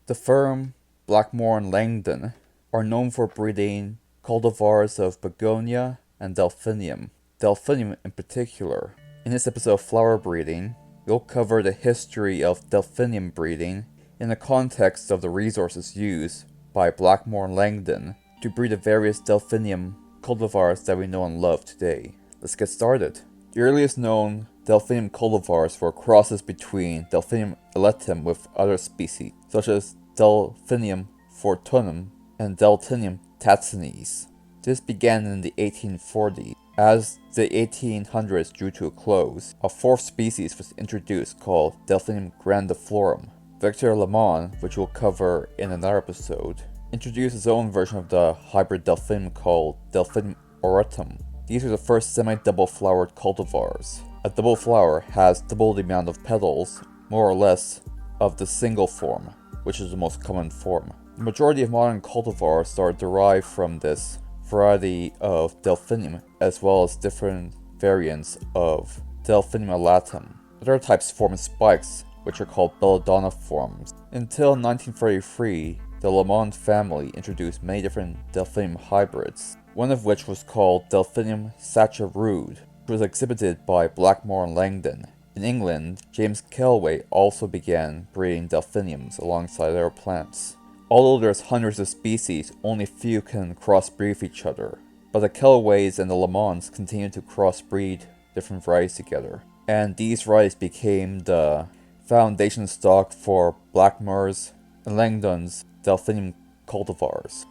The firm Blackmore and Langdon are known for breeding cultivars of begonia and delphinium in particular. In this episode of flower breeding, we'll cover the history of delphinium breeding in the context of the resources used by Blackmore and Langdon to breed the various delphinium cultivars that we know and love today. Let's get started. The earliest known delphinium cultivars were crosses between Delphinium elatum with other species, such as Delphinium fortunum and Delphinium tatzinese. This began in the 1840s. As the 1800s drew to a close, a fourth species was introduced called Delphinium grandiflorum. Victor Lamont, which we'll cover in another episode, introduced his own version of the hybrid delphinium called Delphinium auretum. These were the first semi-double flowered cultivars. A double flower has double the amount of petals, more or less, of the single form, which is the most common form. The majority of modern cultivars are derived from this variety of delphinium, as well as different variants of Delphinium elatum. Other types form spikes, which are called belladonna-forms. Until 1933, the Lamont family introduced many different delphinium hybrids, one of which was called Delphinium sacharude, which was exhibited by Blackmore and Langdon. In England, James Kelway also began breeding delphiniums alongside other plants. Although there's hundreds of species, only few can crossbreed with each other. But the Kelways and the Lamonts continued to crossbreed different varieties together. And these varieties became the foundation stock for Blackmore's and Langdon's delphinium cultivars.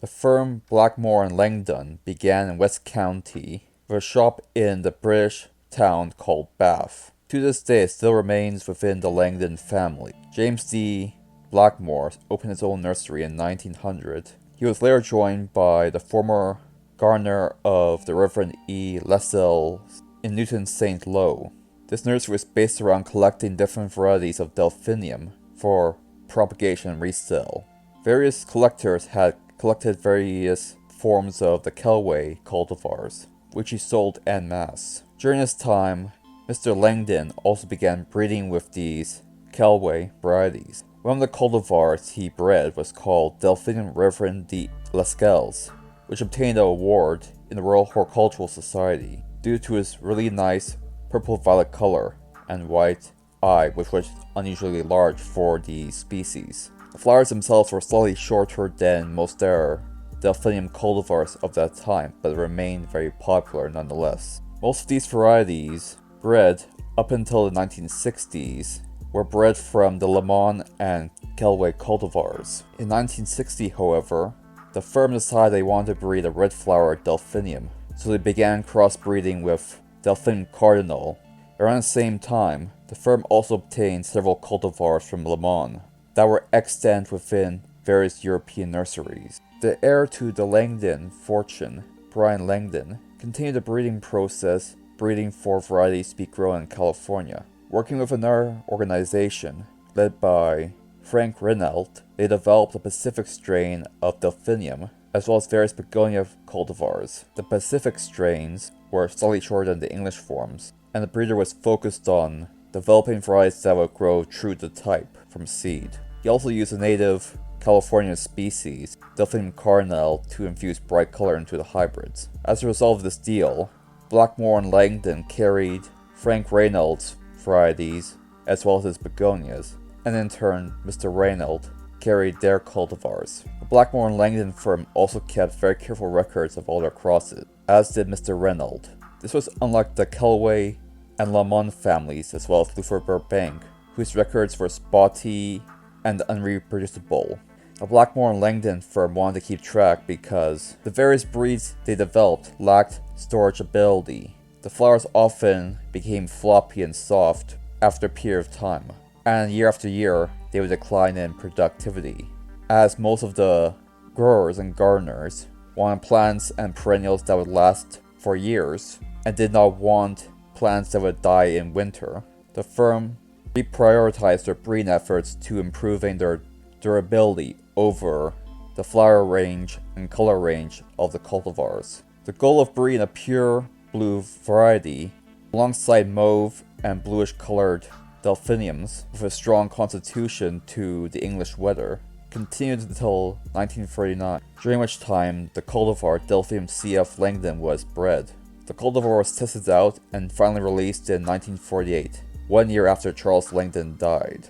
The firm Blackmore and Langdon began in West County with a shop in the British town called Bath. To this day, it still remains within the Langdon family. James D. Blackmore opened his own nursery in 1900. He was later joined by the former gardener of the Reverend E. Lascelles in Newton St. Lo. This nursery was based around collecting different varieties of delphinium for propagation and resale. Various collectors had collected various forms of the Kelway cultivars, which he sold en masse. During this time, Mr. Langdon also began breeding with these Kelway varieties. One of the cultivars he bred was called Delphinium Reverend de Lascelles, which obtained an award in the Royal Horticultural Society due to its really nice purple-violet color and white eye, which was unusually large for the species. The flowers themselves were slightly shorter than most other delphinium cultivars of that time, but remained very popular nonetheless. Most of these varieties, bred up until the 1960s, were bred from the Lamont and Kelway cultivars. In 1960, however, the firm decided they wanted to breed a red-flowered delphinium, so they began crossbreeding with Delphinium cardinal. Around the same time, the firm also obtained several cultivars from Lamont that were extant within various European nurseries. The heir to the Langdon fortune, Brian Langdon, continued the breeding process, breeding for varieties to be grown in California. Working with another organization, led by Frank Renault, they developed a Pacific strain of delphinium, as well as various begonia cultivars. The Pacific strains were slightly shorter than the English forms, and the breeder was focused on developing varieties that would grow true to type from seed. He also used a native California species, Delphinium cardinal, to infuse bright color into the hybrids. As a result of this deal, Blackmore and Langdon carried Frank Reynolds' varieties as well as his begonias, and in turn, Mr. Reynolds carried their cultivars. The Blackmore and Langdon firm also kept very careful records of all their crosses, as did Mr. Reynolds. This was unlike the Kelway and Lamont families, as well as Luther Burbank, whose records were spotty and unreproducible. The Blackmore and Langdon firm wanted to keep track because the various breeds they developed lacked storage ability. The flowers often became floppy and soft after a period of time, and year after year they would decline in productivity, as most of the growers and gardeners wanted plants and perennials that would last for years and did not want plants that would die in winter. The firm reprioritized their breeding efforts to improving their durability over the flower range and color range of the cultivars. The goal of breeding a pure blue variety alongside mauve and bluish colored delphiniums with a strong constitution to the English weather continued until 1939, during which time the cultivar Delphinium cf. Langdon was bred. The cultivar was tested out and finally released in 1948, 1 year after Charles Langdon died.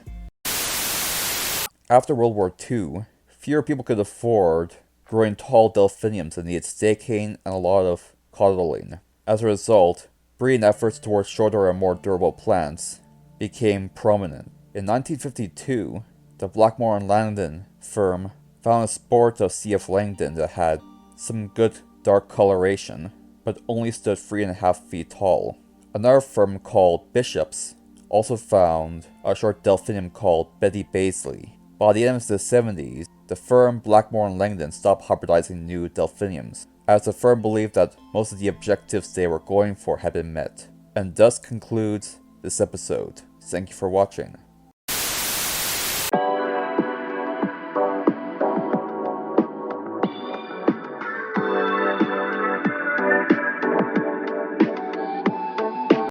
After World War II, fewer people could afford growing tall delphiniums and needed staking and a lot of coddling. As a result, breeding efforts towards shorter and more durable plants became prominent. In 1952, the Blackmore and Langdon firm found a sport of CF Langdon that had some good dark coloration, but only stood 3.5 feet tall. Another firm called Bishop's also found a short delphinium called Betty Baisley. By the end of the 70s, the firm Blackmore and Langdon stopped hybridizing new delphiniums, as the firm believed that most of the objectives they were going for had been met. And thus concludes this episode. Thank you for watching.